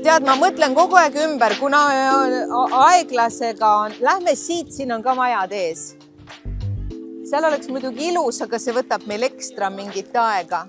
tead, ma mõtlen kogu aeg ümber, kuna aeglasega on, lähme siit, siin on ka majad ees. Seal oleks muidugi ilus, aga see võtab meil ekstra mingit aega.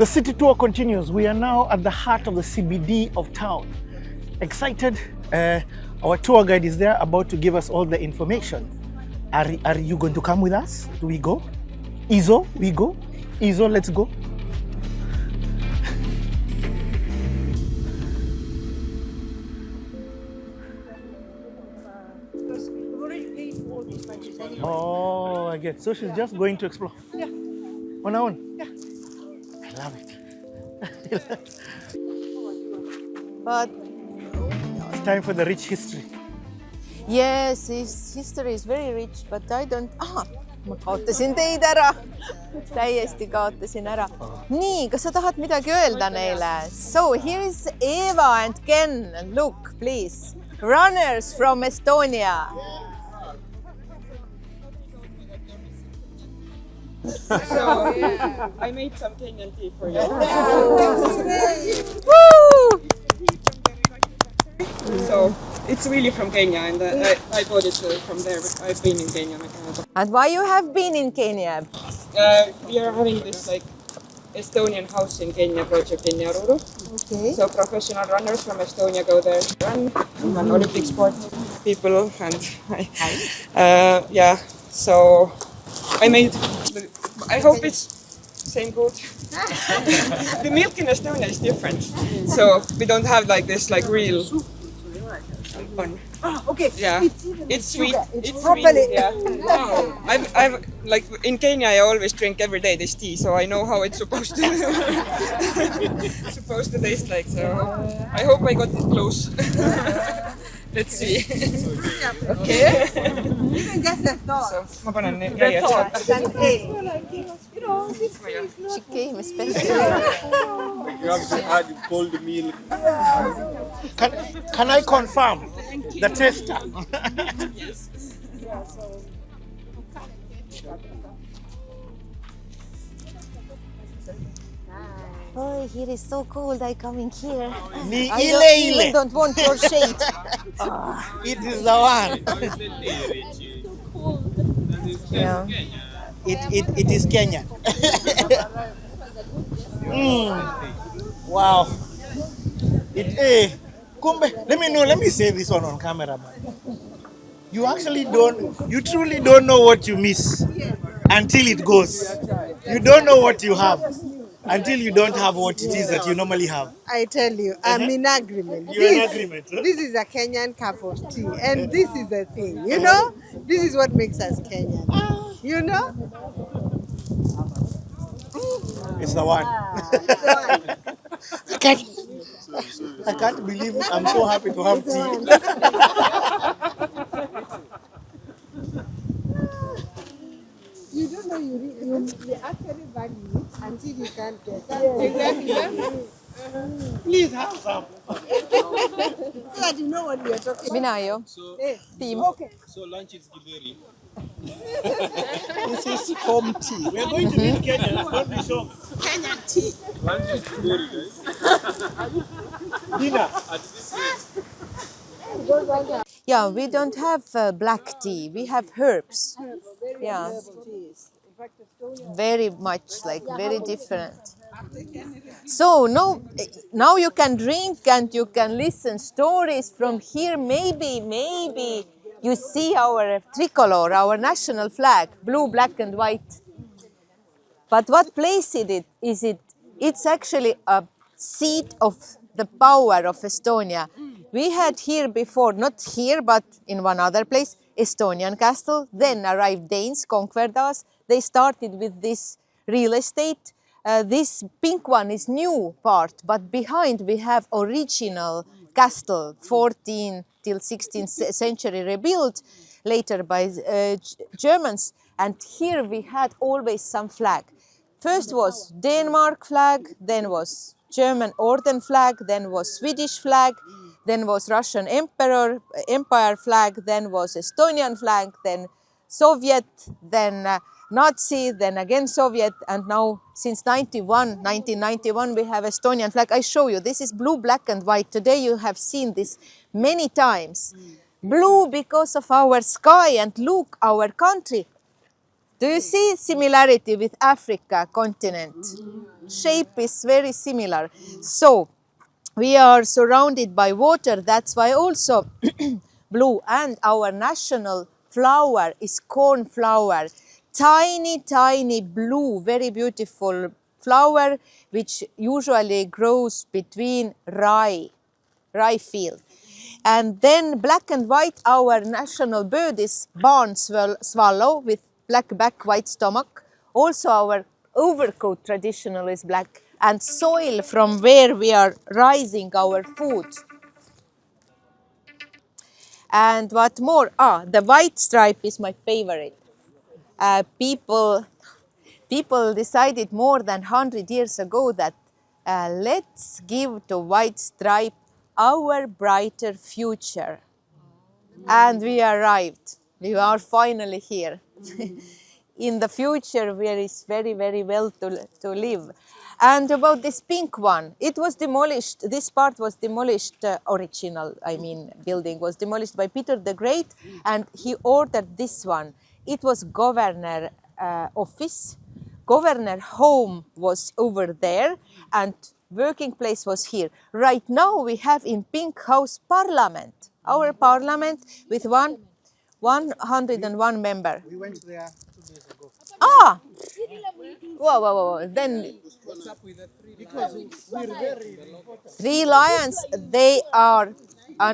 The city tour continues. We are now at the heart of the CBD of town. Excited. Our tour guide is there about to give us all the information. Are you going to come with us? Do we go? Izo, we go? Izo, let's go. Oh, I get. So she's just going to explore. Yeah. On her own? Yeah. I love it. But It's time for the rich history. yes, his history is very rich, but I don't... ma kaotasin teid ära. Täiesti kaotasin ära. Nii, kas sa tahad midagi öelda neile? So, here is Eva and Ken. Look, please. Runners from Estonia. So I made some Kenyan tea for you. Woo! So it's really from Kenya, and I bought it from there. But I've been in Kenya. And why you have been in Kenya? We are having this like Estonian house in Kenya project in Nyaruru. Okay. So professional runners from Estonia go there to run Olympic sport people, and yeah. So I made. I hope it's same good. The milk in Estonia is different, so we don't have like this like real one. Okay. Yeah, it's sweet. It's properly. sweet. Yeah. Wow. I've like in Kenya. I always drink every day this tea, so I know how it's supposed to supposed to taste like. So I hope I got it close. Let's see. Okay. Even just the thought. So, ma panen The järjest. thought. That, hey, you know, this is not... She came especially. You have to add cold milk. Can I confirm the tester? Oh, here is so cold. I coming here. Ni I ile ile. even don't want your shade. It is the one. Yeah. It is Kenyan. Wow. Kumbe, let me say this one on camera, man. You truly don't know what you miss until it goes. You don't know what you have until you don't have what it is that you normally have. I tell you, I'm in agreement. You're in agreement, huh? This is a Kenyan cup of tea, and this is the thing, you know? This is what makes us Kenyan, you know? It's the one. I can't believe it. I'm so happy to have tea. You don't know you actually value it until you can't get it. Exactly. Please have some. So that you know what we are talking about. Mina jo. So, Team. Okay. so lunch is Githeri. This is home tea. We're going to meet Kenya. Don't be shocked. Kenyan tea. Lunch is Githeri, guys. Dinner. At this rate. Yeah, we don't have black tea. We have herbs. Yeah. Very much like very different. So now you can drink and you can listen stories from here. Maybe you see our tricolor, our national flag, blue, black and white. But what place is it? It's actually a seat of the power of Estonia. We had here before, not here, but in one other place, Estonian castle. Then arrived Danes, conquered us. They started with this real estate. This pink one is new part, but behind we have original castle, 14th till 16th century rebuilt, later by Germans. And here we had always some flag. First was Denmark flag, then was German Orden flag, then was Swedish flag, then was Russian Empire flag, then was Estonian flag, then Soviet, then Nazi, then again Soviet, and now since 1991, we have Estonian flag. I show you, this is blue, black and white. Today you have seen this many times. Blue because of our sky, and look, our country. Do you see similarity with Africa continent? Shape is very similar. So we are surrounded by water, that's why also blue. And our national flower is cornflower. Tiny, tiny blue, very beautiful flower, which usually grows between rye field. And then black and white, our national bird is barn swallow with black back, white stomach. Also our overcoat traditional is black, and soil from where we are rising our food. And what more? The white stripe is my favorite. People decided more than 100 years ago that let's give to white stripe our brighter future. And we arrived. We are finally here. In the future, where is very, very well to live. And about this pink one, it was demolished. This part was demolished, building was demolished by Peter the Great, and he ordered this one. It was governor office. Governor home was over there, and working place was here. Right now, we have in Pink House Parliament, our parliament with 101 member. We went there 2 days ago. Whoa. Then What's up with the three Because we're very important. three lions, they are,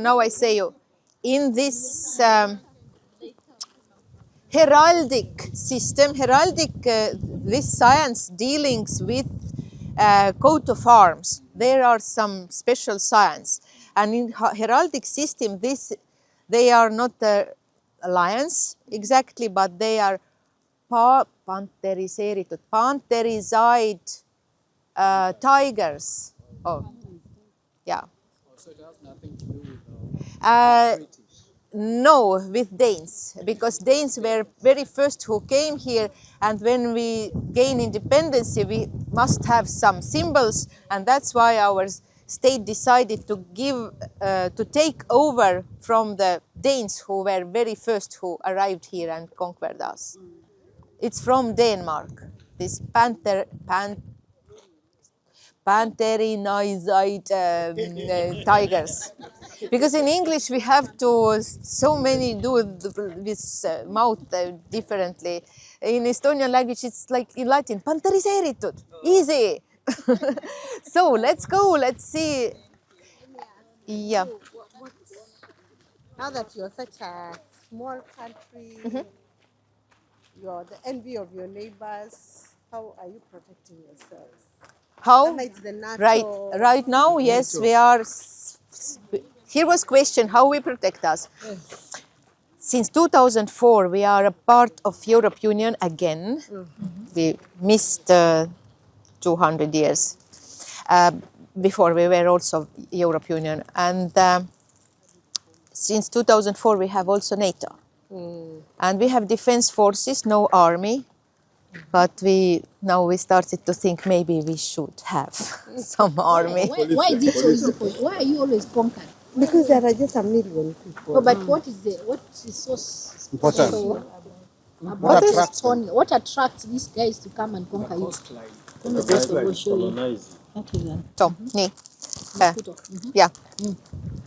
now I say you, in this heraldic system, this science dealings with coat of arms. There are some special science. And in heraldic system, they are not lions exactly, but they are pantherized tigers. Yeah. So it has nothing to do with British. No, with Danes, because Danes were very first who came here, and when we gain independence, we must have some symbols, and that's why our state decided to take over from the Danes who were very first who arrived here and conquered us. It's from Denmark, this pantherinized tigers. Because in English we have to, so many do this mouth differently. In Estonian language it's like in Latin, pantheriseeritud, easy. So let's go, let's see. Yeah. Now that you're such a small country, you're the envy of your neighbors, how are you protecting yourselves? How? Besides the NATO. Right now, yes, we are. Here was question how we protect us. Since 2004, we are a part of Europe Union again. We missed 200 years. Before we were also Europe Union, and since 2004 we have also NATO, and we have defense forces, no army. But now we started to think maybe we should have some army. Why is it so easy for you? Why are you always conquered? Because there are just a million people. No, but what is so Important. special about What is- Estonia? What attracts these guys to come and conquer you? Let me just go show you. Okay, then. So, nii. Yeah.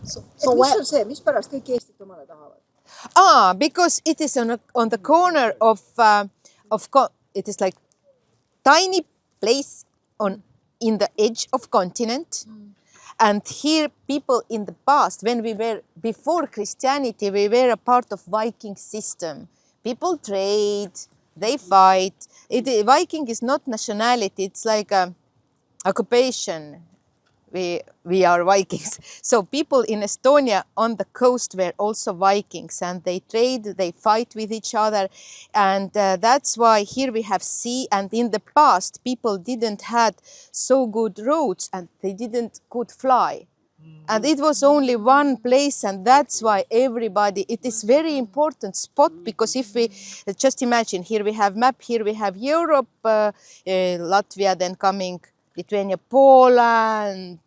So why? mispärast kõik Eestit omale tahavad? Because it is on the corner of it is like tiny place in the edge of continent, And here people in the past, when we were before Christianity, we were a part of Viking system. People trade, they fight. Viking is not nationality, it's like a occupation. We are Vikings. So people in Estonia on the coast were also Vikings, and they trade, they fight with each other. And that's why here we have sea. And in the past, people didn't had so good roads and they didn't could fly. And it was only one place, and that's why everybody, it is very important spot, because if we just imagine, here we have map, here we have Europe, Latvia, then coming Lithuania, Poland,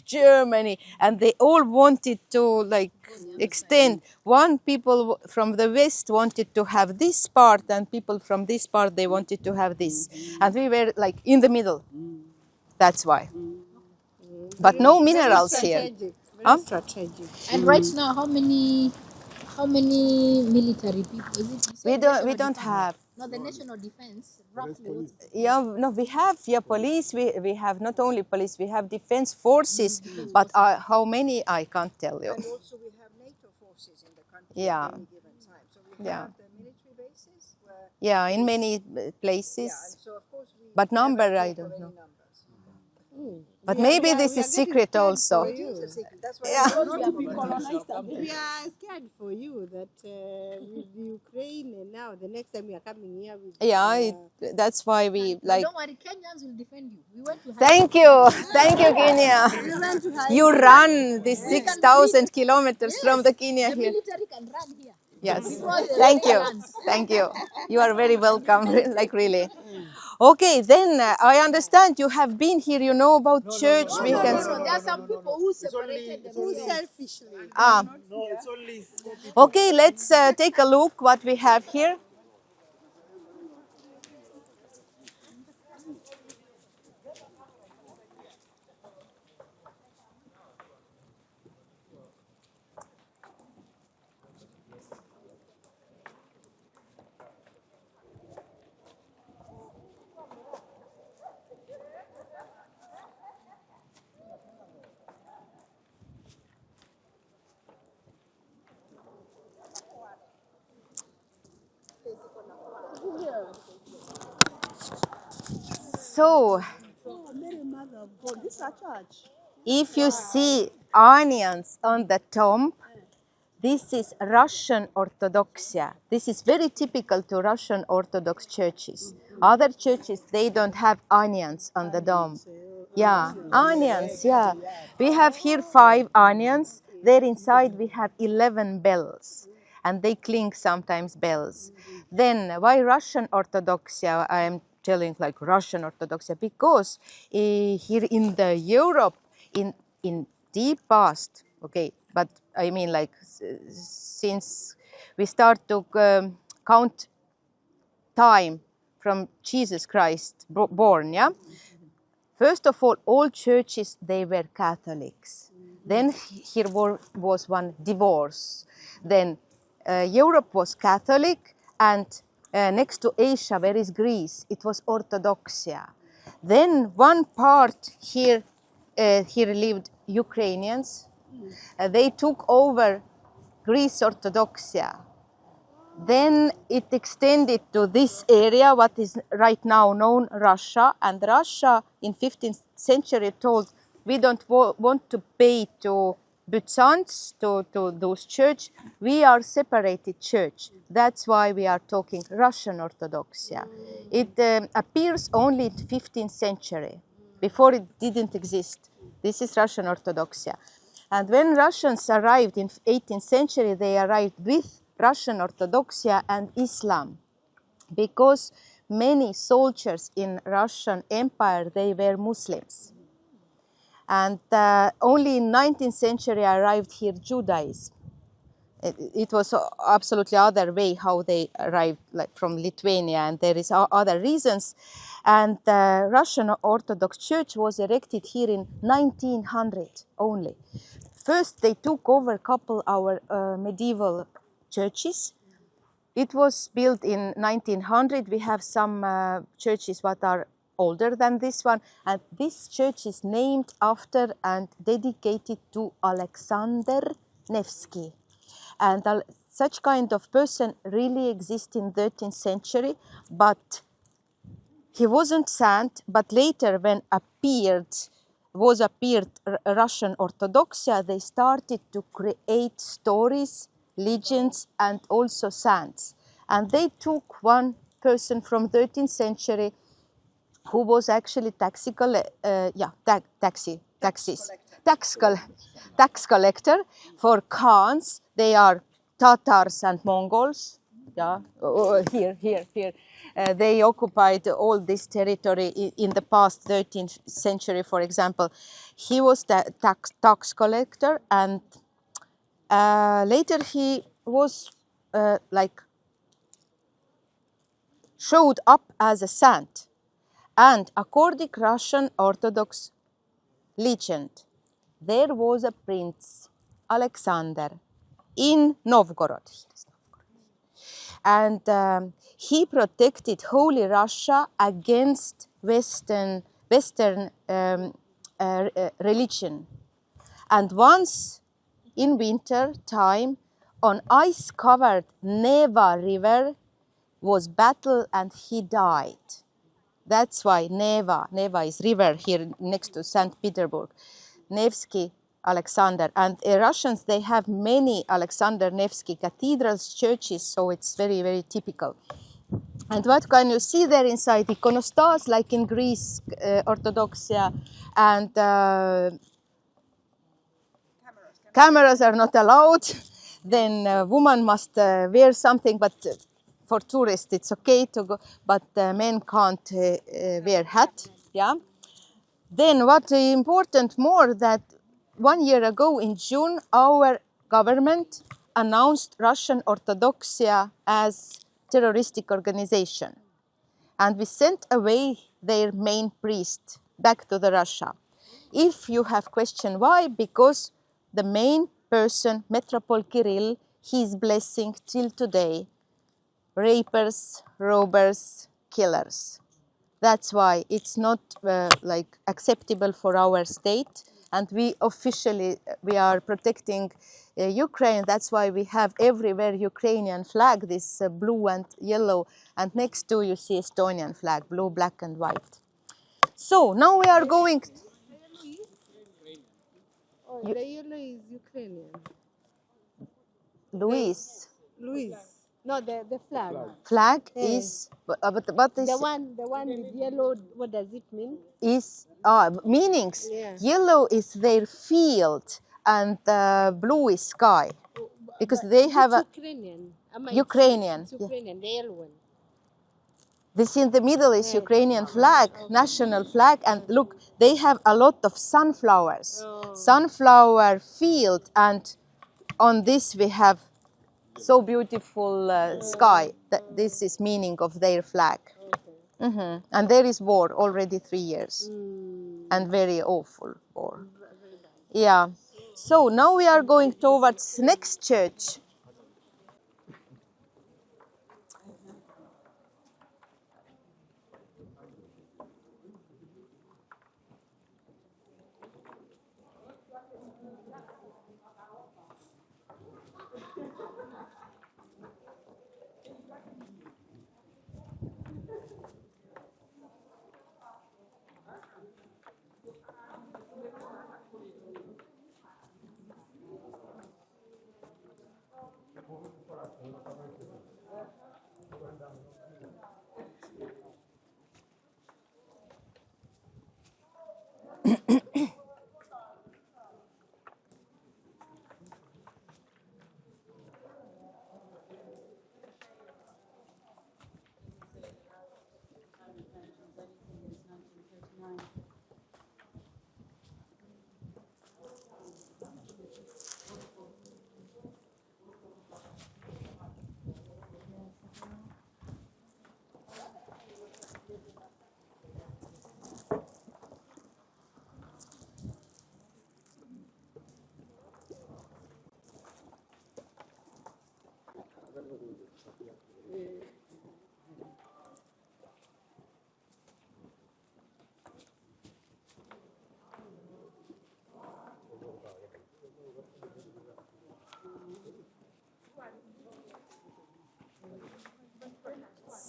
Germany, and they all wanted to like extend. One people from the west wanted to have this part, and people from this part, they wanted to have this. And we were like in the middle. That's why. But no minerals here. Huh? Strategic. And right now, how many military people? Is it? You said We national don't defense. have. No, the national defense. Roughly, what's Yeah, no, we have police. We have not only police. We have defense forces. But how many I can't tell you. And also we have NATO forces in the country Yeah. at any given time. So we Yeah. have the military bases where, Yeah, in many yeah, places. and so of course we But never number, talk I of don't any know. numbers. But maybe this is secret also. It is a secret. That's why Yeah. we don't be colonized. We are scared for you that with Ukraine and now the next time we are coming here with Yeah, that's why we No, like. don't worry, Kenyans will defend you. We went to Thank you, Kenya. You run this 6,000 kilometers from the Kenya the here. military can run here. Yes. Before the Thank you. lands. Thank you. You are very welcome, like really. Okay, then I understand you have been here, you know about church. We No, can. there are some people who separated who themselves. selfishly. Ah. Okay, let's take a look what we have here. So, Mary, Mother of God, this is a church. if you see onions on the tomb, this is Russian Orthodoxia. This is very typical to Russian Orthodox churches. Other churches, they don't have onions on the dome. Yeah, onions, yeah. We have here 5 onions. There inside we have 11 bells. And they cling sometimes bells. Then why Russian Orthodoxia? I am telling like Russian Orthodoxia because here in the Europe, in deep past, okay, but I mean like since we start to count time from Jesus Christ born, yeah. First of all churches, they were Catholics. Then here was one divorce. Then Europe was Catholic, and next to Asia, where is Greece, it was Orthodoxia. Then one part here lived Ukrainians. They took over Greece Orthodoxia. Then it extended to this area, what is right now known Russia. And Russia in 15th century told, we don't want to pay to Byzance, to those church. We are separated church. That's why we are talking Russian Orthodoxia. It appears only in 15th century. Before it didn't exist. This is Russian Orthodoxia. And when Russians arrived in 18th century, they arrived with Russian Orthodoxia and Islam, because many soldiers in Russian Empire, they were Muslims. And only in 19th century arrived here Judaism. It was absolutely other way how they arrived, like from Lithuania, and there is other reasons. And the Russian Orthodox Church was erected here in 1900 only. First, they took over a couple our medieval churches. It was built in 1900. We have some churches that are older than this one. And this church is named after and dedicated to Alexander Nevsky. And such kind of person really exists in 13th century, but he wasn't saint. But later, when appeared Russian Orthodoxia, they started to create stories, legends, and also saints. And they took one person from 13th century who was actually tax collector for Khans. They are Tatars and Mongols. Yeah, here. They occupied all this territory in the past 13th century, for example. He was the tax collector, and later he was showed up as a saint. And according to Russian Orthodox legend, there was a prince, Alexander, in Novgorod. And he protected Holy Russia against Western religion. And once in winter time, on ice-covered Neva River was battle and he died. That's why Neva is river here next to St. Petersburg. Nevsky Alexander. And Russians, they have many Alexander Nevsky cathedrals, churches, so it's very, very typical. And what can you see there inside? Iconostas, like in Greece, Orthodoxia, and cameras are not allowed. Then a woman must wear something, but for tourists it's okay to go, but men can't wear hat. Yeah. Then what important more that 1 year ago in June, our government announced Russian Orthodoxia as terroristic organization. And we sent away their main priest back to the Russia. If you have question why, because the main person, Metropolitan Kirill, his blessing till today, rapers, robbers, killers. That's why it's not acceptable for our state. And we officially, we are protecting Ukraine. That's why we have everywhere Ukrainian flag, this blue and yellow. And next to you see Estonian flag, blue, black and white. So now we are going. Oh, the yellow is Ukrainian. Luis. Louis. No, the flag. Flag Yeah. is, but is The one with yellow, what does it mean? is meanings. Yeah. Yellow is their field and blue is sky, because they have a Ukrainian. Ukrainian. It's Ukrainian, the yellow one. This in the middle is Ukrainian flag, national flag, and look, they have a lot of sunflowers, sunflower field, and on this we have so beautiful sky. That this is meaning of their flag. And there is war already 3 years, and very awful war. Yeah. So now we are going towards next church.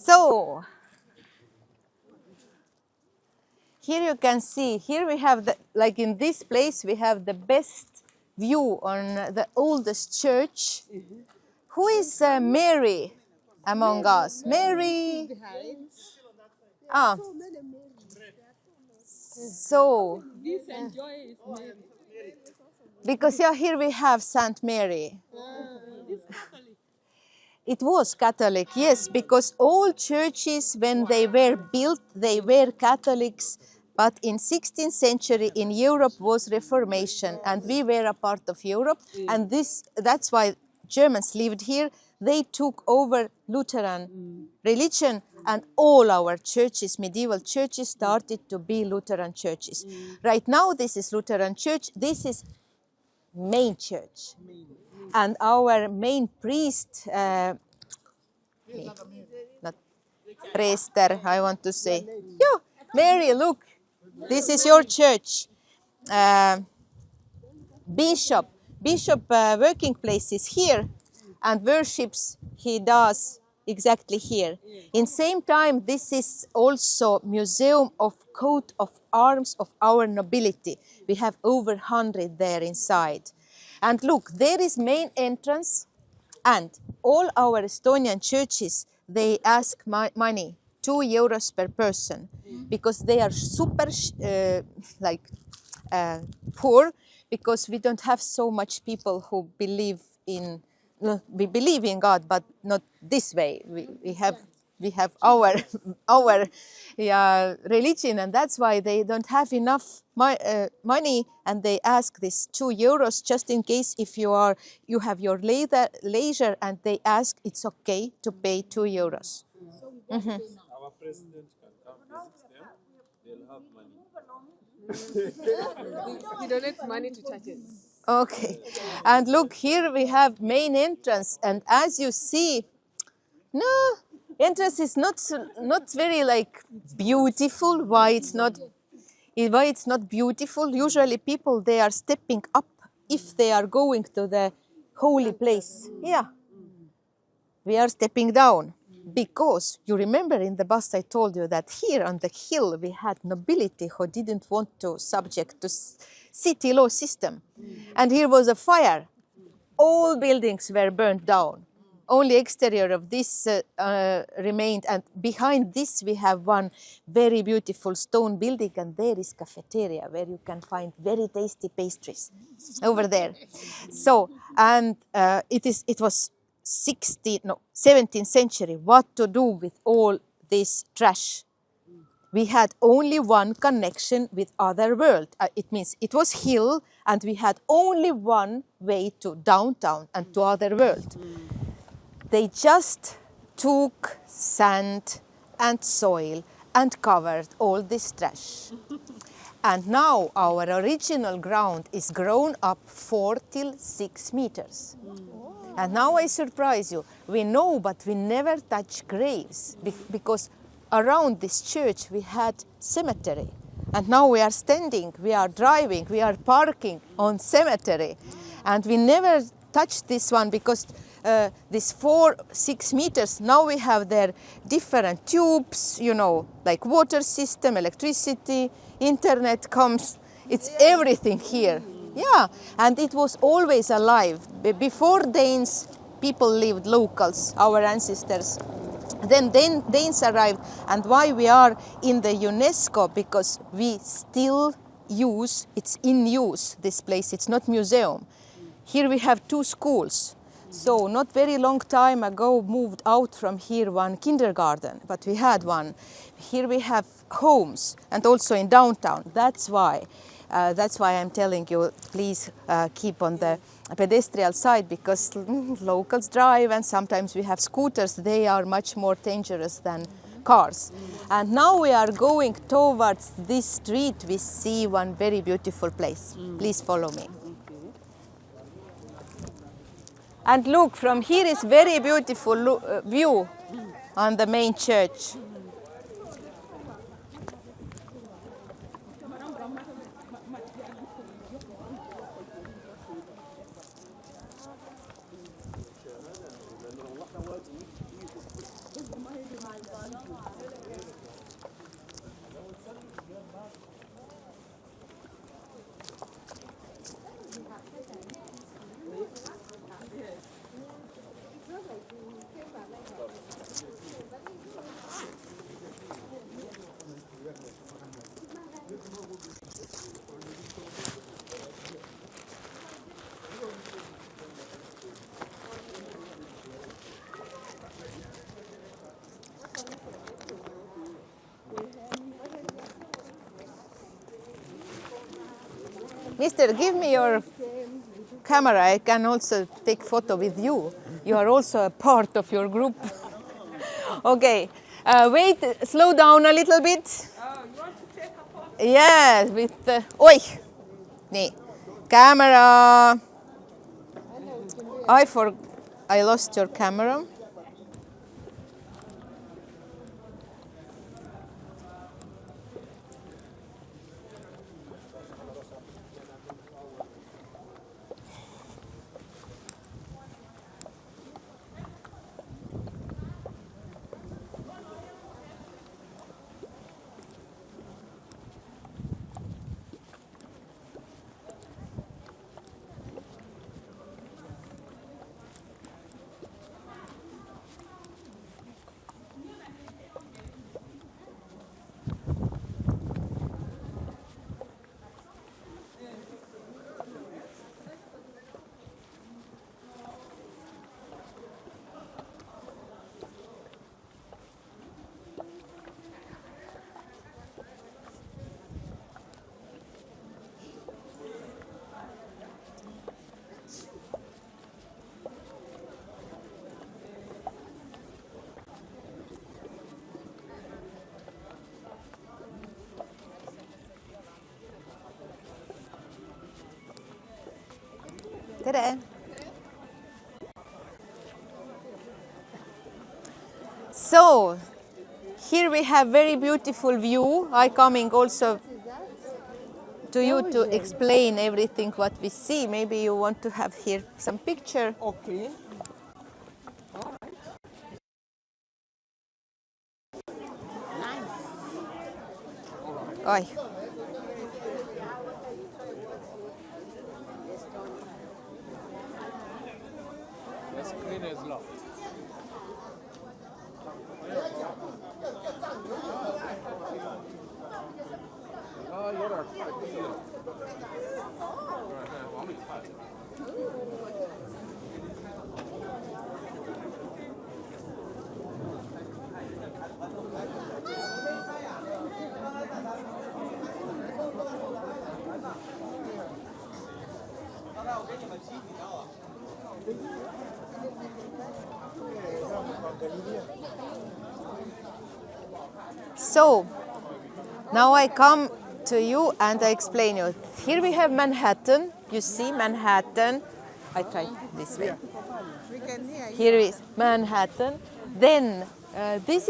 So, here you can see, here we have, like in this place, we have the best view on the oldest church. Who is Mary among us? Mary. Ah. So, because yeah, here we have Saint Mary. It was Catholic, yes, because all churches, when they were built, they were Catholics. But in 16th century in Europe was Reformation, and we were a part of Europe. And that's why Germans lived here. They took over Lutheran religion, and all our churches, medieval churches, started to be Lutheran churches. Right now, this is Lutheran church. This is main church. And our main priest, not priester, I want to say. Yeah, Mary, look, this is your church. Bishop working place is here, and worships he does exactly here. In same time, this is also museum of coat of arms of our nobility. We have over 100 there inside. And look, there is main entrance, and all our Estonian churches, they ask money, 2 euros per person, because they are super poor, because we don't have so much people who believe in, we believe in God, but not this way. We have our religion, and that's why they don't have enough money, and they ask this 2 euros just in case if you have your leisure, and they ask it's okay to pay 2 euros. Our president can come visit them. They'll have money. He donates money to churches. Okay, and look, here we have main entrance, and as you see, no, entrance is not very like beautiful. Why it's not beautiful? Usually people, they are stepping up if they are going to the holy place. Yeah, we are stepping down, because you remember in the bus I told you that here on the hill we had nobility who didn't want to subject to city law system, and here was a fire. All buildings were burned down. Only exterior of this remained, and behind this we have one very beautiful stone building, and there is cafeteria where you can find very tasty pastries over there. So, and it was 17th century. What to do with all this trash? We had only one connection with other world. It means it was hill, and we had only one way to downtown and to other world. They just took sand and soil and covered all this trash. And now our original ground is grown up 4 till 6 meters. And now I surprise you. We know, but we never touch graves, because around this church we had cemetery. And now we are standing, we are driving, we are parking on cemetery. And we never touched this one, because this 4-6 meters, now we have there different tubes, you know, like water system, electricity, internet comes, it's everything here. Yeah, and it was always alive. Before Danes, people lived, locals, our ancestors. Then Danes arrived, and why we are in the UNESCO, because we still use, it's in use, this place, it's not museum. Here we have 2 schools. So not very long time ago moved out from here one kindergarten, but we had one. Here we have homes, and also in downtown. That's why I'm telling you, please keep on the pedestrian side, because locals drive, and sometimes we have scooters. They are much more dangerous than cars. And now we are going towards this street. We see one very beautiful place. Please follow me. And look, from here is very beautiful view on the main church. Mister, give me your camera. I can also take photo with you. You are also a part of your group. Okay. Wait, slow down a little bit. You want to take a photo? Yes, with the... Oi! Nii. Camera. I lost your camera. Tere! So, here we have very beautiful view. I coming also to you to explain everything what we see. Maybe you want to have here some picture. Okay. Oi. The screen is locked. So, now I come to you and I explain you. Here we have Manhattan. You see Manhattan. I try this way. We can hear you. Here is Manhattan. Then this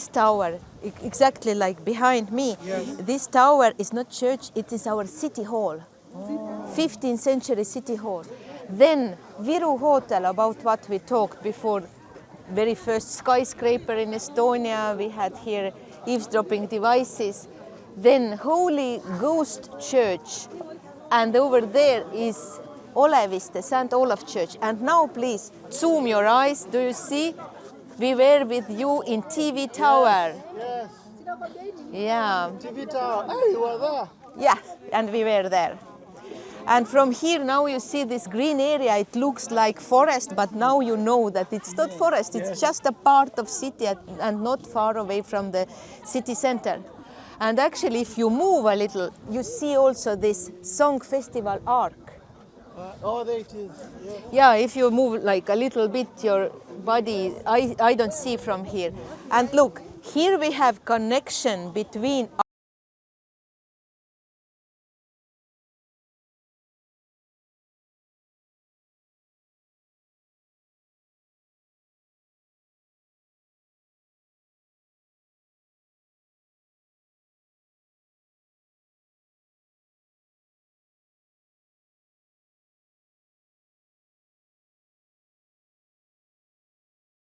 tower, exactly like behind me. This tower is not church, it is our city hall. 15th century city hall. Then Viru Hotel, about what we talked before, very first skyscraper in Estonia. We had here eavesdropping devices. Then Holy Ghost Church. And over there is Oleviste, St. Olaf Church. And now please zoom your eyes. Do you see? We were with you in TV Tower. Yes. Yeah. TV tower. Hey, you were there. Yeah, and we were there. And from here now you see this green area. It looks like forest, but now you know that it's not forest. It's just a part of city and not far away from the city center. And actually, if you move a little, you see also this song festival arc. Oh, there it is. Yeah, if you move like a little bit your body, I don't see from here. And look, here we have connection between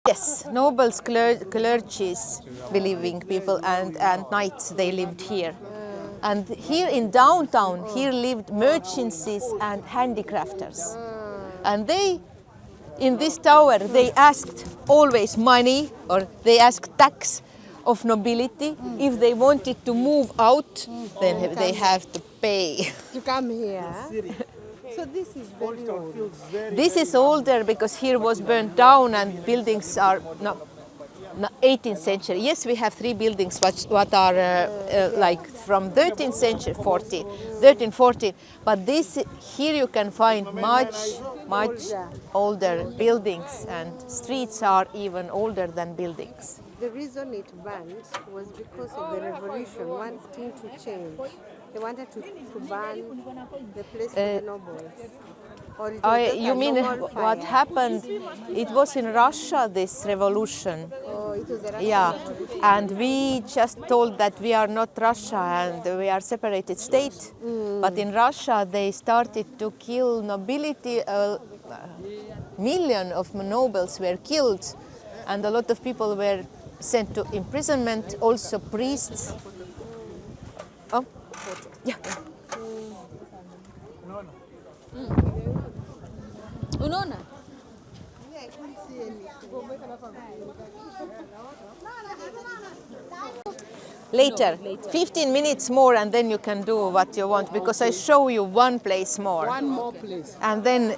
yes, nobles, clergies, believing people, and knights, they lived here. And here in downtown, here lived merchants and handicrafters. And they, in this tower, they asked always money, or they asked tax of nobility. If they wanted to move out, then they have to pay. To come here. So this is very old. This is older because here was burnt down and buildings are 18th century. Yes, we have 3 buildings what are like from 13th century, 13, 14. But this here you can find much older buildings, and streets are even older than buildings. The reason it burned was because of the revolution, wanting to change. They wanted to ban the place for the nobles. Or it was just You a mean normal what fire. happened? It was in Russia, this revolution. Oh, it was a Russian Yeah, revolution. and we just told that we are not Russia and we are separated state. But in Russia, they started to kill nobility. Million of nobles were killed, and a lot of people were sent to imprisonment. Also priests. Oh, yeah. Unaona? Yeah, I couldn't see anything. Later, 15 minutes more, and then you can do what you want, because I show you one place more. One more place. And then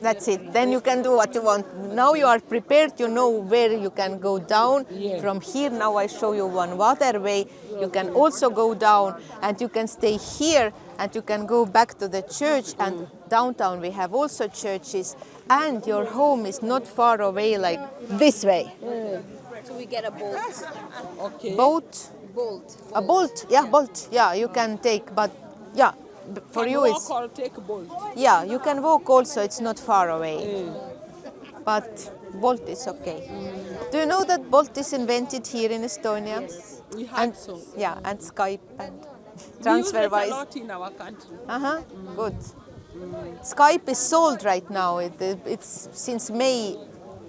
that's it. Then you can do what you want. Now you are prepared, you know where you can go down. From here, now I show you one waterway. You can also go down, and you can stay here, and you can go back to the church. And downtown we have also churches, and your home is not far away, like this way. So we get a boat. Okay. Boat, Bolt. a bolt, yeah, bolt, yeah, you can take, but yeah, for you it's, Walk or take boat. yeah, you can walk also, it's not far away. But Bolt is okay. Do you know that Bolt is invented here in Estonia? We had And some. yeah, and Skype and We use it a TransferWise. lot in our country. Good. Skype is sold right now. It's since May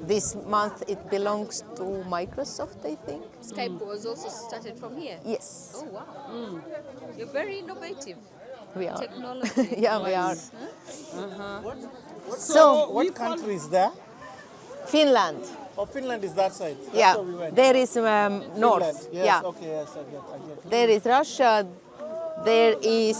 this month. It belongs to Microsoft, I think. Skype was also started from here. Yes, Oh wow. You're very innovative. we are. Technology. Yeah, we are. So, what country is there? Finland. Oh, Finland is that side. That's Yeah, where we went. there is North. Finland. Yes, Yeah, okay, yes, I get. there is Russia. There is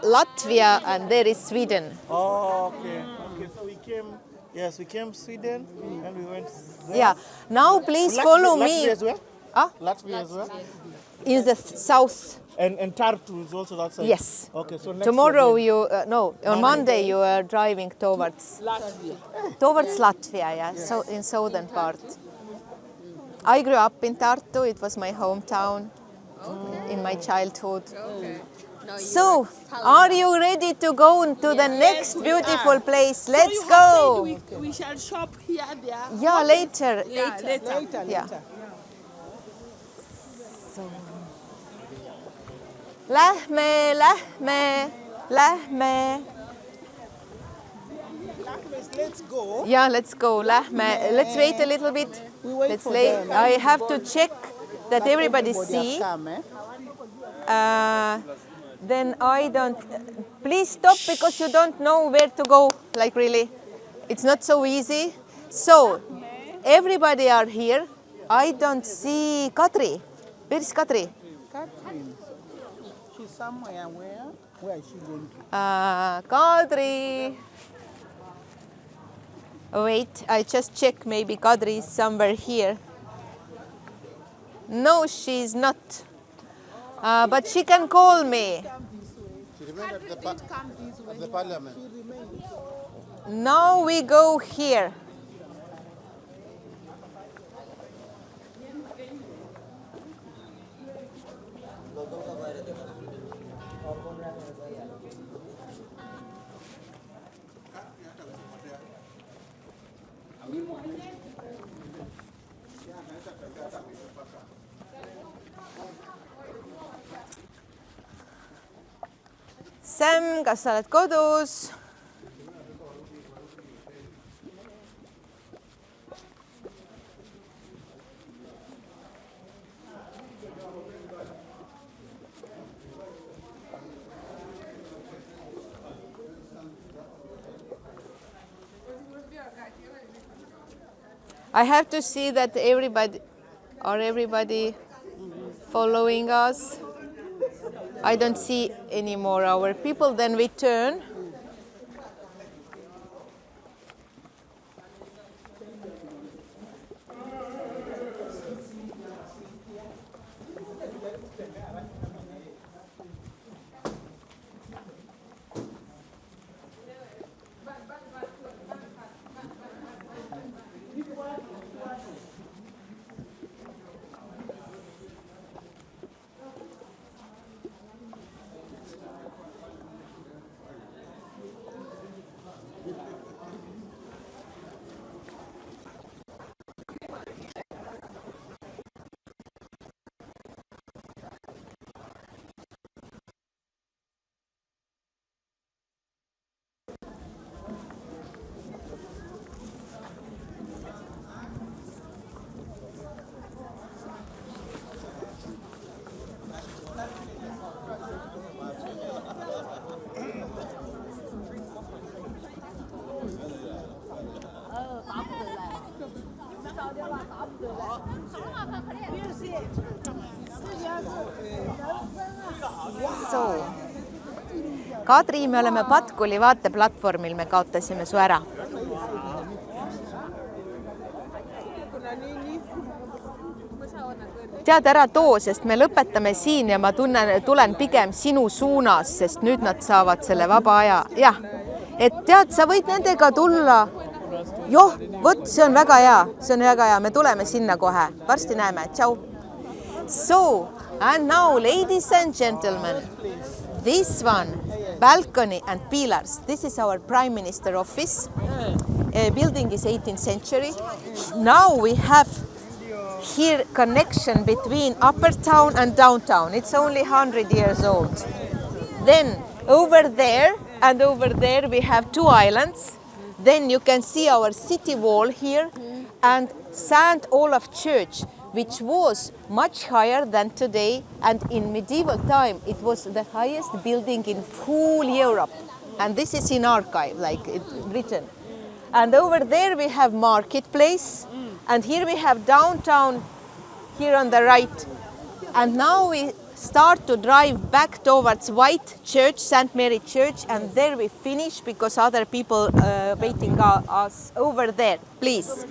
Latvia, and there is Sweden. Oh, okay. Okay, so we came, yes, we came Sweden and we went there. Yeah. Now please Latvia, follow Latvia me. as well? Ah, Latvia as well? in the south. And Tartu is also that side? Yes. Okay, so next Tomorrow year, you no on Monday you are driving towards Latvia, yeah. So in southern part. I grew up in Tartu. It was my hometown in my childhood. Okay. No, you So, Tallinn. are you ready to go to the next we beautiful are. place? So Let's you have go. said we shall shop here, there. Yeah, later. Yeah, later. Yeah. So. Lähme, lähme, lähme. Let's go. Yeah, let's go. Lähme. Let's wait a little bit. Let's wait. I have to check that everybody see. Then I don't. Please stop because you don't know where to go. Like really, it's not so easy. So everybody are here. I don't see Kadri. Where is Kadri? Catherine. She's somewhere where? Where is she going to? Kadri. Wait, I just check. Maybe Kadri is somewhere here. No, she's not. But she can call me. She remained at the parliament. Now we go here. Sam, kas sa oled kodus? I have to see that everybody following us. I don't see any more our people, then we turn. So. Kadri, me oleme Patkuli vaateplatvormil, me kaotasime su ära. Tead, ära too, sest me lõpetame siin ja ma tulen pigem sinu suunas, sest nüüd nad saavad selle vaba aja. Jah, et tead, sa võid nendega tulla. Joh, võt, see on väga hea, me tuleme sinna kohe. Varsti näeme, tšau. So, and now, ladies and gentlemen, this one, balcony and pillars. This is our Prime Minister office. Building is 18th century. Now we have here connection between upper town and downtown. It's only 100 years old. Then over there and over there we have two islands. Then you can see our city wall here and St. Olaf Church, which was much higher than today, and in medieval time it was the highest building in full Europe. And this is in archive, like it's written. And over there we have marketplace, and here we have downtown here on the right. And now we start to drive back towards White Church, St. Mary Church, and there we finish because other people waiting us over there. Please.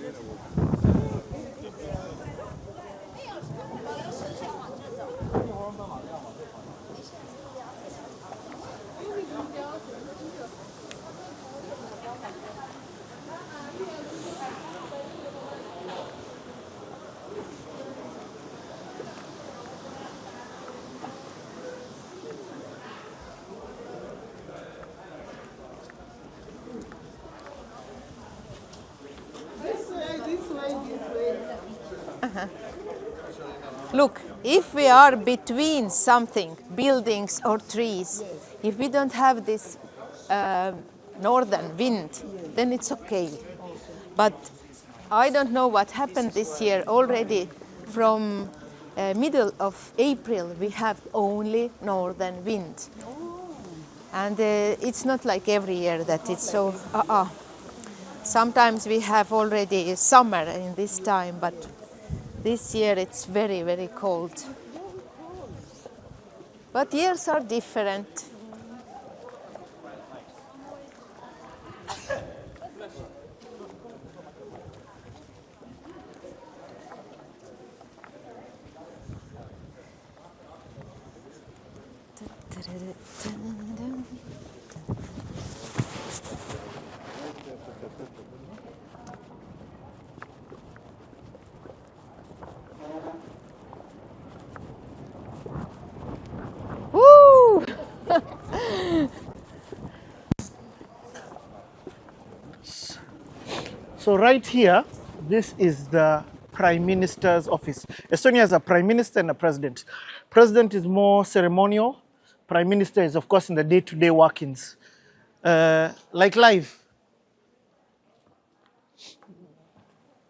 Look, if we are between something, buildings or trees, if we don't have this northern wind, then it's okay. But I don't know what happened this year. Already from middle of April, we have only northern wind. And it's not like every year that it's so, Sometimes we have already summer in this time, but this year it's very, very cold. But years are different. Woo! So right here, this is the Prime Minister's office. Estonia has a Prime Minister and a President. President is more ceremonial. Prime Minister is, of course, in the day-to-day workings. Like live.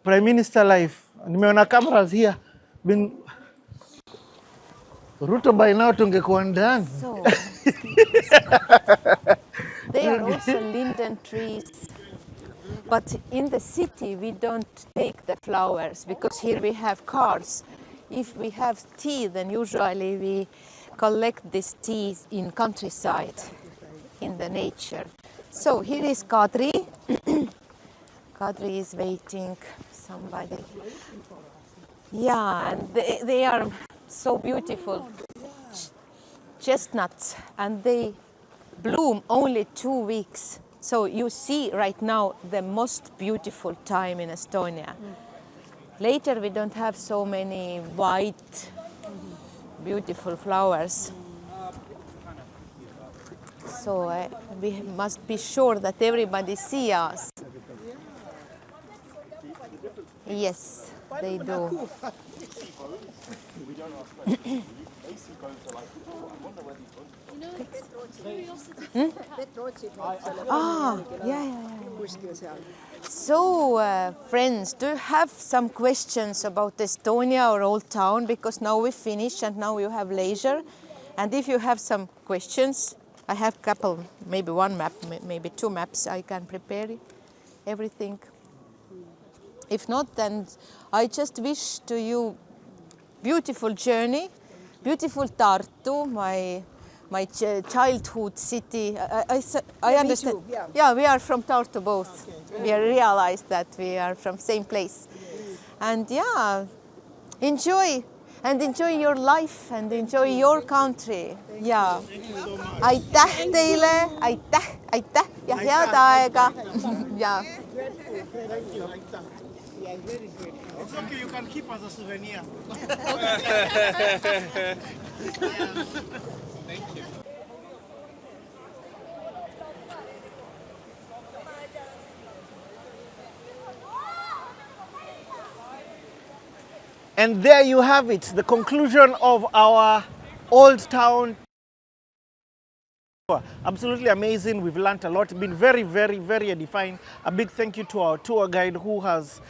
Prime Minister live. Nimeona cameras here. Ruto by now tungekuwa ndani. So, they are also linden trees. But in the city, we don't take the flowers because here we have cars. If we have tea, then usually we collect this tea in countryside, in the nature. So here is Kadri. Kadri is waiting somebody. Yeah, and they are so beautiful. Chestnuts, and they bloom only 2 weeks. So you see right now the most beautiful time in Estonia. Later we don't have so many white, beautiful flowers. So we must be sure that everybody sees us. Yes, they do. So, friends, do you have some questions about Estonia or Old Town? Because now we finish and now you have leisure. And if you have some questions, I have a couple, maybe one map, maybe 2 maps. I can prepare everything. If not, then I just wish to you beautiful journey, beautiful Tartu, my childhood city. I me understand. too, yeah. Yeah, we are from Tartu both. We realized that we are from same place. And yeah, enjoy your life and enjoy your country. Yeah. Aitäh teile, aitäh ja head aega. Yeah. It's okay, you can keep as a souvenir. And there you have it, the conclusion of our Old Town. Absolutely amazing. We've learned a lot. It's been very, very, very edifying. A big thank you to our tour guide who has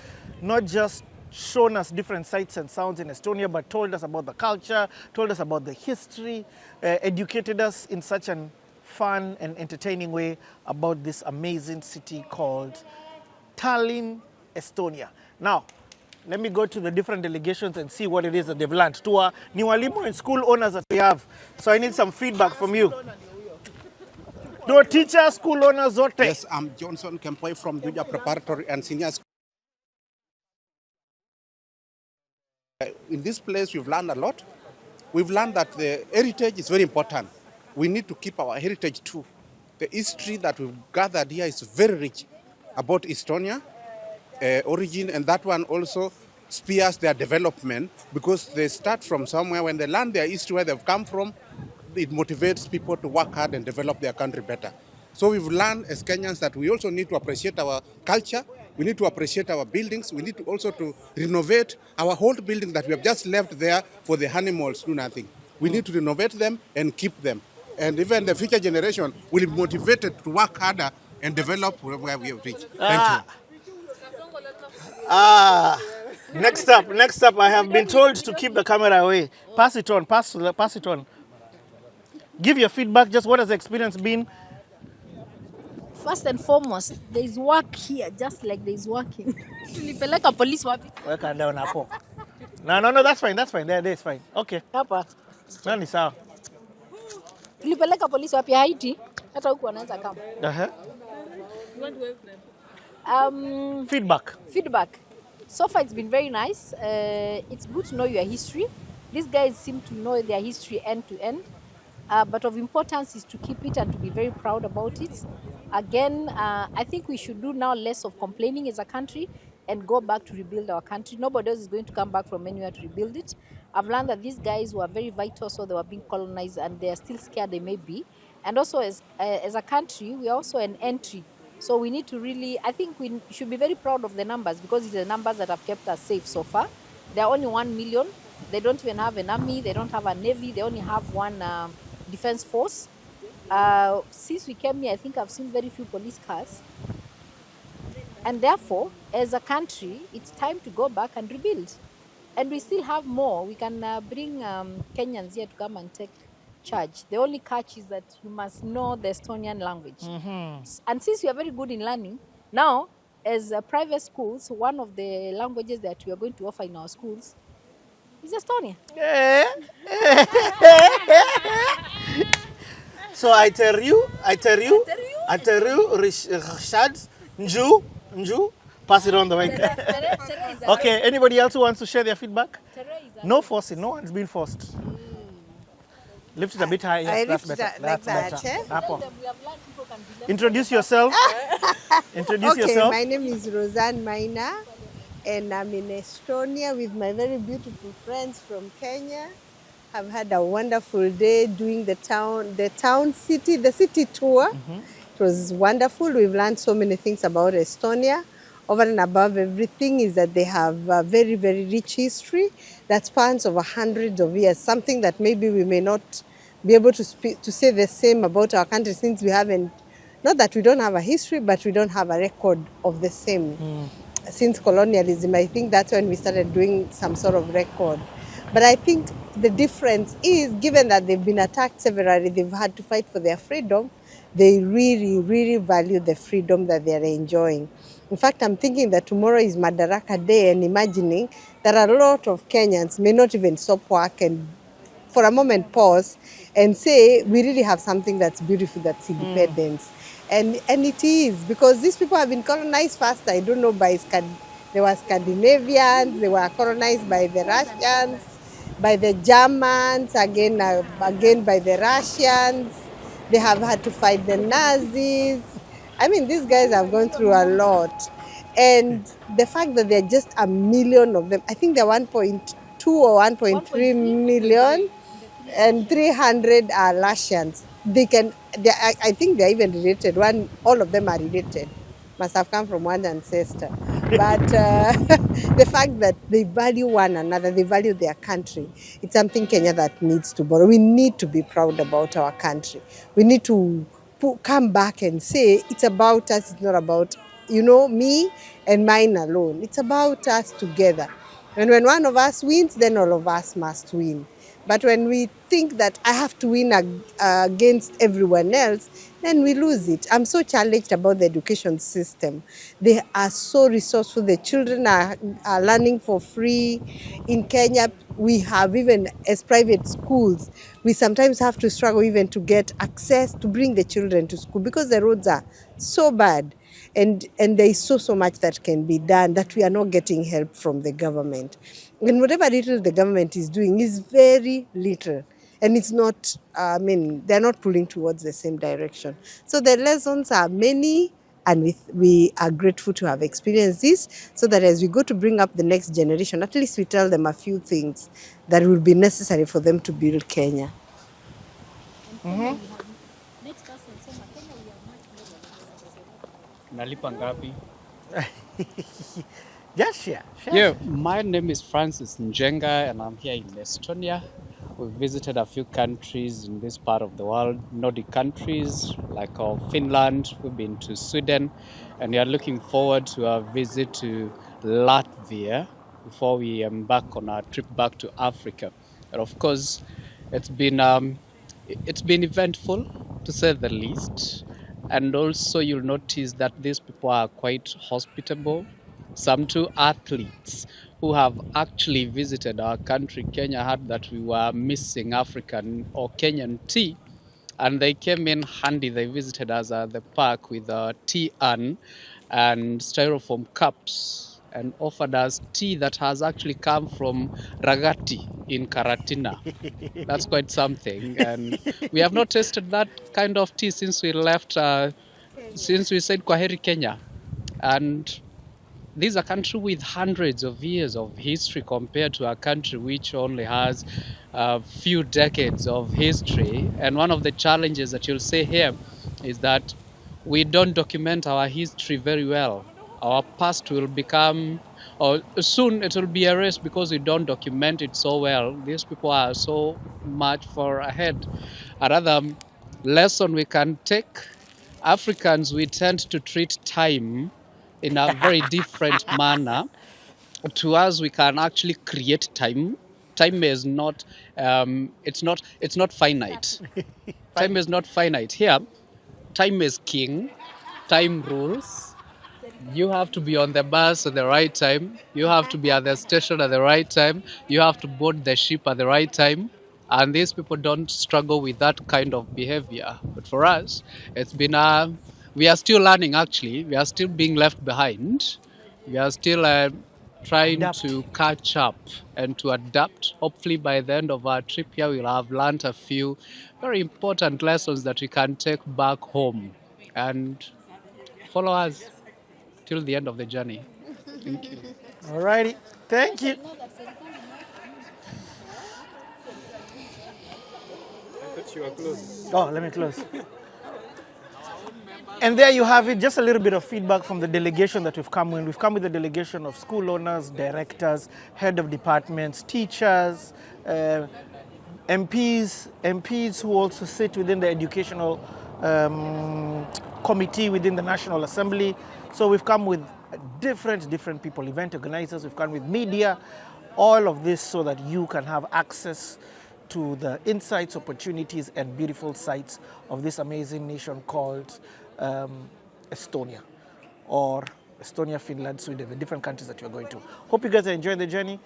not just shown us different sights and sounds in Estonia, but told us about the culture, told us about the history, educated us in such a fun and entertaining way about this amazing city called Tallinn, Estonia. Now, let me go to the different delegations and see what it is that they've learned. To our new walimu and school owners that we have. So I need some feedback from you. To teachers, school owners, zote. Yes, I'm Johnson Kempoi from Juja Preparatory and Senior School. In this place, we've learned a lot. We've learned that the heritage is very important. We need to keep our heritage too. The history that we've gathered here is very rich about Estonia origin, and that one also spears their development because they start from somewhere. When they learn their history, where they've come from, it motivates people to work hard and develop their country better. So we've learned as Kenyans that we also need to appreciate our culture. We need to appreciate our buildings. We need to also to renovate our old buildings that we have just left there for the animals do nothing. We need to renovate them and keep them. And even the future generation will be motivated to work harder and develop where we have reached. Thank you. Next up, I have been told to keep the camera away. Pass it on, pass it on. Give your feedback, just what has the experience been? First and foremost, there is work here, just like there is working. Tulipeleka police wapi? Weka down hapo. No, that's fine. There is fine. Okay. Hapa. No, ni sawa. Tulipeleka police wapi Haiti? Hata huku wanaanza kama. Feedback. So far it's been very nice. It's good to know your history. These guys seem to know their history end to end. But of importance is to keep it and to be very proud about it. Again, I think we should do now less of complaining as a country and go back to rebuild our country. Nobody else is going to come back from anywhere to rebuild it. I've learned that these guys were very vital, so they were being colonized and they are still scared they may be. And also as a country, we are also an entry. So we need to really, I think we should be very proud of the numbers because it's the numbers that have kept us safe so far. There are only 1 million. They don't even have an army. They don't have a navy. They only have one defense force. Since we came here, I think I've seen very few police cars. And therefore, as a country, it's time to go back and rebuild. And we still have more. We can bring Kenyans here to come and take charge. The only catch is that you must know the Estonian language. Mm-hmm. And since we are very good in learning, now, as private schools, one of the languages that we are going to offer in our schools is Estonia. So I tell you, Rashad, Nju, pass it on the mic. Okay, anybody else who wants to share their feedback? No forcing, no one's been forced. Lift it a bit higher, yes, that's better. That's better. Introduce yourself. Okay, my name is Roseanne Maina, and I'm in Estonia with my very beautiful friends from Kenya. I've had a wonderful day doing the city tour. Mm-hmm. It was wonderful. We've learned so many things about Estonia. Over and above everything is that they have a very, very rich history that spans over hundreds of years, something that maybe we may not be able to say the same about our country since we haven't, not that we don't have a history, but we don't have a record of the same. Since colonialism, I think that's when we started doing some sort of record. But I think the difference is, given that they've been attacked severally, they've had to fight for their freedom, they really, really value the freedom that they're enjoying. In fact, I'm thinking that tomorrow is Madaraka Day and imagining that a lot of Kenyans may not even stop work and for a moment pause and say we really have something that's beautiful, that's independence. And it is, because these people have been colonized first, I don't know, they were Scandinavians, they were colonized by the Russians, by the Germans, again by the Russians. They have had to fight the Nazis. I mean, these guys have gone through a lot. And the fact that there are just a million of them, I think they're 1.2 or 1.3 million, and 300 are Russians. I think they're even related. All of them are related. Must have come from one ancestor. But the fact that they value one another, they value their country, it's something Kenya that needs to borrow. We need to be proud about our country. We need to come back and say it's about us, it's not about, me and mine alone. It's about us together. And when one of us wins, then all of us must win. But when we think that I have to win against everyone else, then we lose it. I'm so challenged about the education system. They are so resourceful. The children are learning for free. In Kenya, we have, even as private schools, we sometimes have to struggle even to get access to bring the children to school because the roads are so bad. And there is so much that can be done that we are not getting help from the government. And whatever little the government is doing is very little. And it's not, they're not pulling towards the same direction. So the lessons are many, and we are grateful to have experienced this, so that as we go to bring up the next generation, at least we tell them a few things that will be necessary for them to build Kenya. Nalipa ngapi? Just share. Yeah, my name is Francis Njenga and I'm here in Estonia. We've visited a few countries in this part of the world, Nordic countries like Finland. We've been to Sweden, and we are looking forward to a visit to Latvia before we embark on our trip back to Africa. And of course, it's been eventful, to say the least. And also you'll notice that these people are quite hospitable. Some two athletes who have actually visited our country, Kenya, heard that we were missing African or Kenyan tea, and they came in handy. They visited us at the park with a tea urn and styrofoam cups and offered us tea that has actually come from Ragati in Karatina. That's quite something. And we have not tasted that kind of tea since we left, since we said Kwaheri Kenya. And this is a country with hundreds of years of history compared to a country which only has a few decades of history. And one of the challenges that you'll see here is that we don't document our history very well. Our past will become, or soon it will be erased because we don't document it so well. These people are so much far ahead. Another lesson we can take, Africans, we tend to treat time in a very different manner. To us, we can actually create time. Time is not, it's not finite. Time is not finite. Here, time is king. Time rules. You have to be on the bus at the right time. You have to be at the station at the right time. You have to board the ship at the right time. And these people don't struggle with that kind of behavior. But for us, it's been we are still learning, actually. We are still being left behind. We are still trying to catch up and to adapt. Hopefully by the end of our trip here, we'll have learned a few very important lessons that we can take back home and follow us till the end of the journey. Thank you. All righty. Thank you. I thought you were closing. Oh, let me close. And there you have it, just a little bit of feedback from the delegation that we've come with. We've come with a delegation of school owners, directors, head of departments, teachers, MPs who also sit within the educational committee within the National Assembly. So we've come with different people, event organizers, we've come with media, all of this so that you can have access to the insights, opportunities, and beautiful sights of this amazing nation called Estonia, or Estonia, Finland, Sweden, the different countries that you're going to. Hope you guys are enjoying the journey.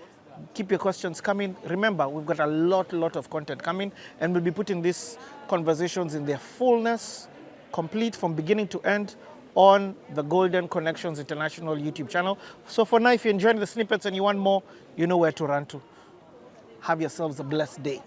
Keep your questions coming. Remember, we've got a lot of content coming, and we'll be putting these conversations in their fullness, complete from beginning to end, on the Golden Connections International YouTube channel. So for now, if you're enjoying the snippets and you want more, you know where to run to. Have yourselves a blessed day.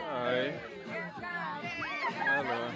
Hi. Hello.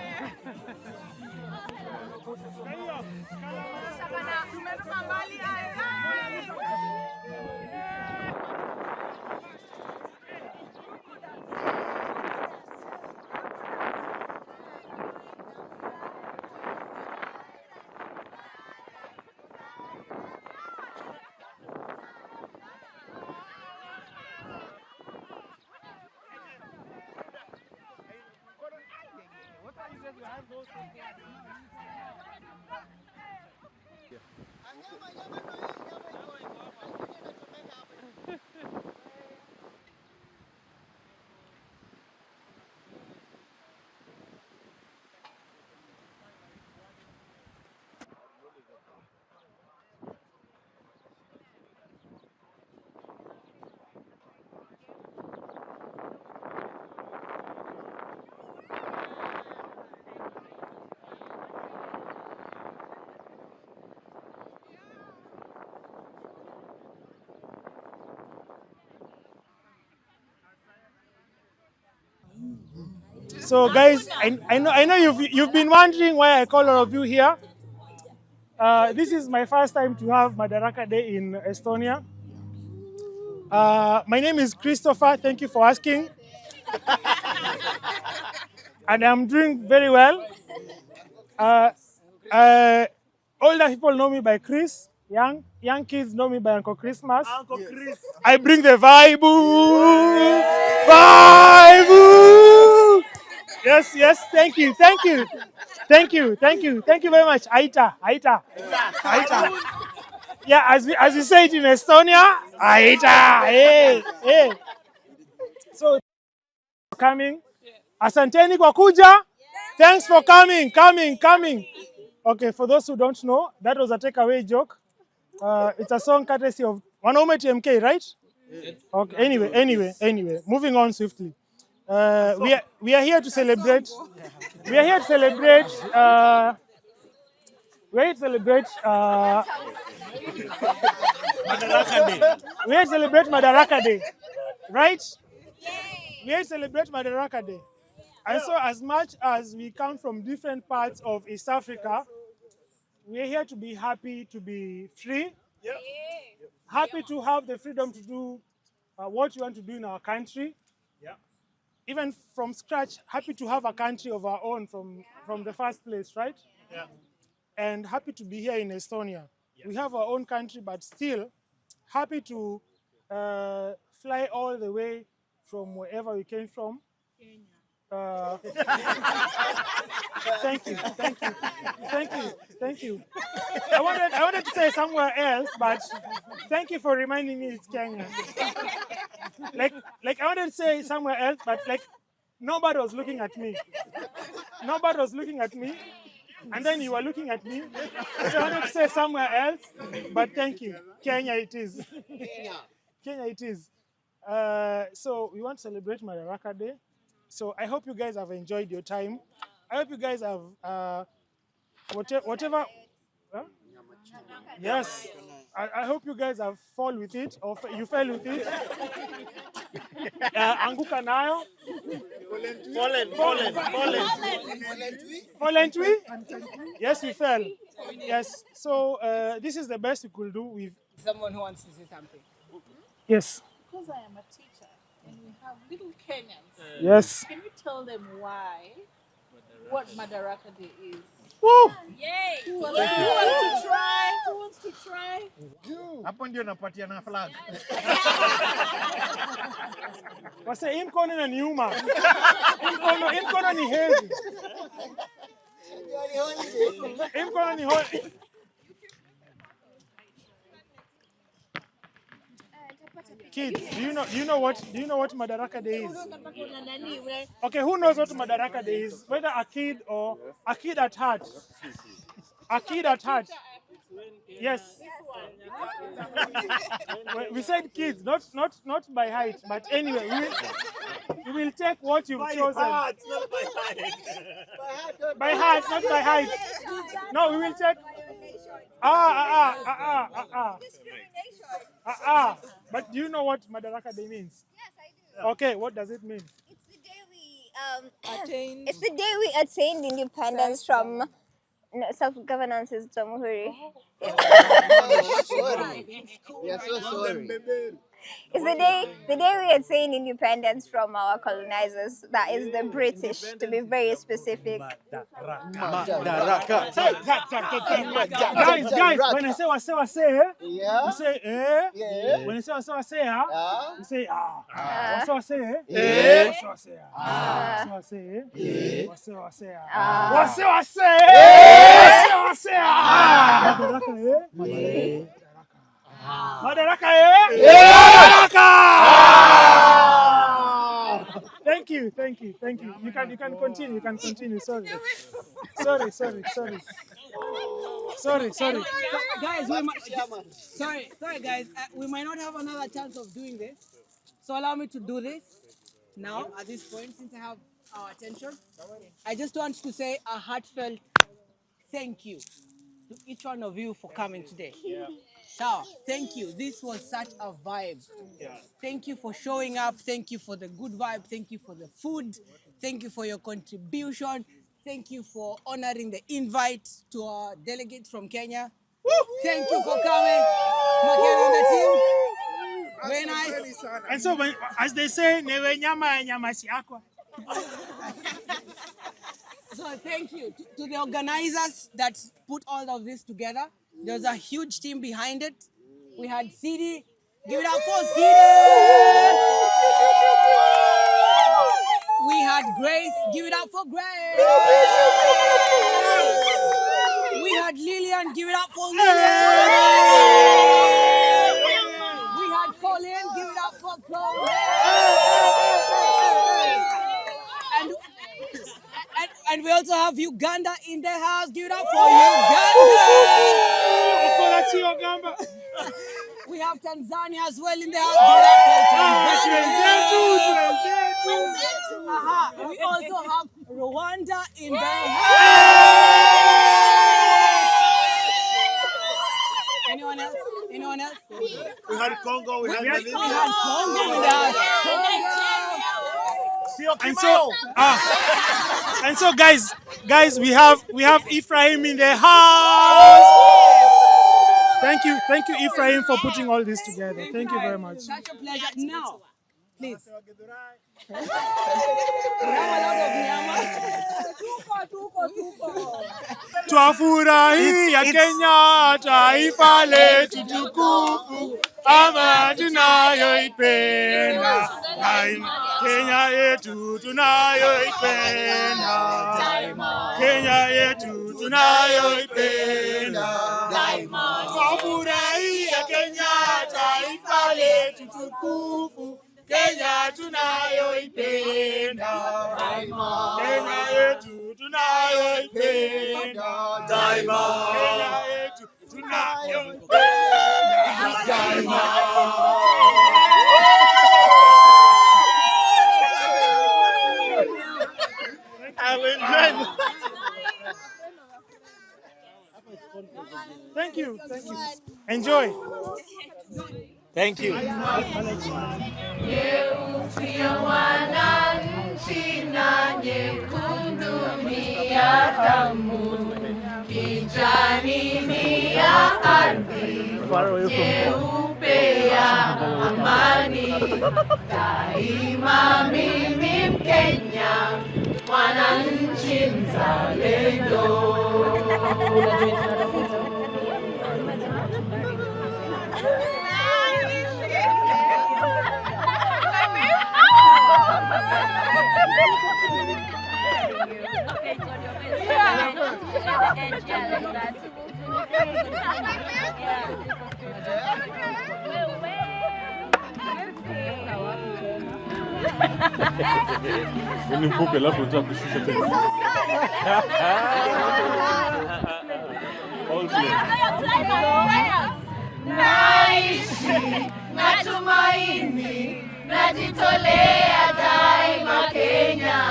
So, guys, I know you've been wondering why I call all of you here. This is my first time to have Madaraka Day in Estonia. My name is Christopher. Thank you for asking. And I'm doing very well. Older people know me by Chris. Young kids know me by Uncle Christmas. Uncle Chris. I bring the vibe. Vibe. Yes. Thank you very much. Aita. Yeah, as we say it in Estonia, Aita. Hey. So, coming. Asanteni kwa kuja. Thanks for coming. Okay, for those who don't know, that was a takeaway joke. It's a song courtesy of Wanaume TMK, right? Okay. Anyway, moving on swiftly. We are here to celebrate. We are here to celebrate. Madaraka Day. We are to celebrate Madaraka Day, right? We are to celebrate Madaraka Day. And so, as much as we come from different parts of East Africa, we are here to be happy to be free. Yep. Happy to have the freedom to do what we want to do in our country. Yep. Even from scratch, happy to have a country of our own from the first place, right? Yeah. And happy to be here in Estonia. Yes. We have our own country, but still happy to fly all the way from wherever we came from. Kenya. Thank you. I wanted to say somewhere else, but thank you for reminding me it's Kenya. Like I wanted to say somewhere else, but like nobody was looking at me. And then you were looking at me. So I wanted to say somewhere else, but thank you. Kenya it is. Kenya it is. So we want to celebrate Madaraka Day. So I hope you guys have enjoyed your time. I hope you guys have whatever. Huh? Yes. I hope you guys have fall with it, or you fell with it. Anguka nayo. Fallen. Yes, we fell. Yes. So this is the best we could do with Someone who wants to say something. yes. Because I am a teacher and we have little Kenyans. Yes. Can you tell them why? What Madaraka Day is? Woo! Yay! Who wants to try? Who wants to try? Hapo ndio napatia na flag. Wase hii mkono inaniuma. Hii mkono ni heavy. Hii mkono ni heavy. Kids, do you know what Madaraka Day is? Okay, who knows what Madaraka Day is? Whether a kid or a kid at heart. A kid at heart. Yes. We said kids, not by height, but anyway, we will take what you've chosen. Heart, not by height. By heart, not by height. No, we will take. But do you know what Madaraka Day means? Yes, I do. Okay, what does it mean? It's the day we It's the day we attained independence from self-governance is Jamhuri. We are so sorry. It's the day we attained independence from our colonizers. That is the British, to be very specific. Guys, when I say what say, Yeah. you say Yeah. When I say what say, you say What say? What say? Madaraka. Thank you. You can continue. Sorry. Guys, sorry guys, we might not have another chance of doing this. So allow me to do this now at this point since I have our attention. I just want to say a heartfelt thank you to each one of you for coming today. So, thank you. This was such a vibe. Thank you for showing up. Thank you for the good vibe. Thank you for the food. Thank you for your contribution. Thank you for honoring the invite to our delegates from Kenya. Thank you for coming. Makena and the team. Very nice. And so, as they say, newe nyama si akwa. So thank you to the organizers that put all of this together. There was a huge team behind it. We had CD. Give it up for CD. We had Grace. Give it up for Grace. We had Lillian. Give it up for Lillian. We had Colin. Give it up for Colin. And we also have Uganda in the house. Give it up for Uganda. We have Tanzania as well in the house. Give it up for Tanzania. We also have Rwanda in the house. Anyone else? We had Congo, we had Congo in the house. And so guys, we have Ephraim in the house. Thank you, Ephraim, for putting all this together. Thank you very much. Such a pleasure. Now, please. We have a lot of nyama. Twafurahia Kenya, taifa letu tukufu, ama tunayoipenda. Kenya yetu tunayoipenda. Kenya yetu tunayoipenda. Twafurahia Kenya, taifa letu tukufu, Kenya tunayoipenda. Kenya yetu tunayoipenda. Kenya yetu tunayoipenda. I will enjoy. Thank you. Enjoy. Thank you. Nyeusi ya wananchi na nyekundu ni ya damu, kijani far away from nyeupe ya amani, daima mimi Mkenya, mwananchi mzalendo. Mfuke alafu unataka kushusha tena. Naishi natumaini, najitolea daima Kenya,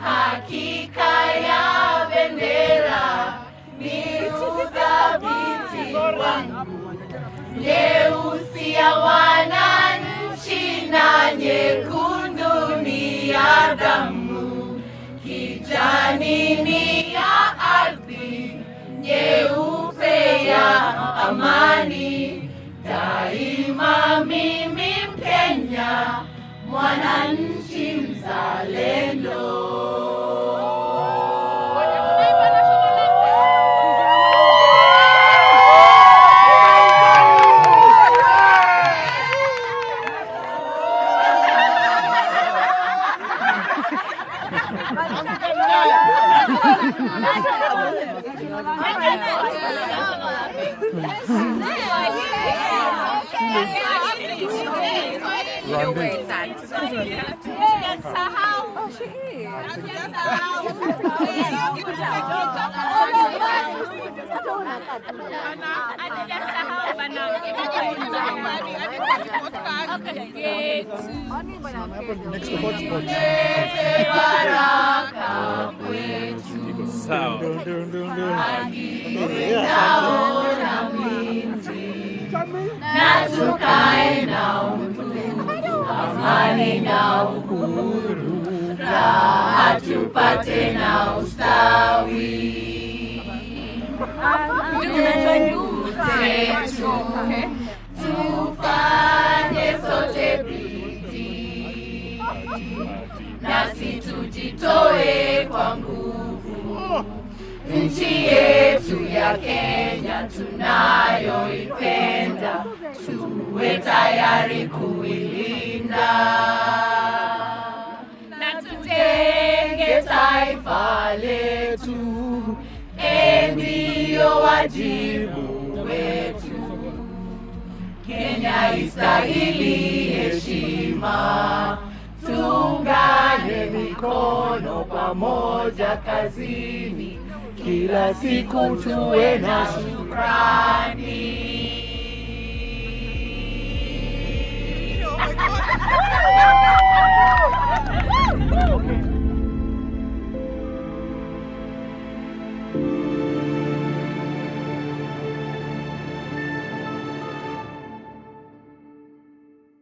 hakika ya bendera ni uthabiti wangu, nyeusi ya wananchi na nyekundu ni ya damu, kijani ni ya ardhi, nyeupe ya amani, daima mimi Mkenya, mwananchi mzalendo. Na tukae na amani na uhuru, raha tupate na ustawi. Ndugu zetu, tufanye sote bidii, nasi tujitoe kwa nguvu. Nchi yetu ya Kenya tunayoipenda, tuwe tayari kuilinda, na tutenge taifa letu, ndio wajibu wetu. Kenya istahili heshima, tuungane mikono pamoja kazini, kila siku tuwe na shukrani.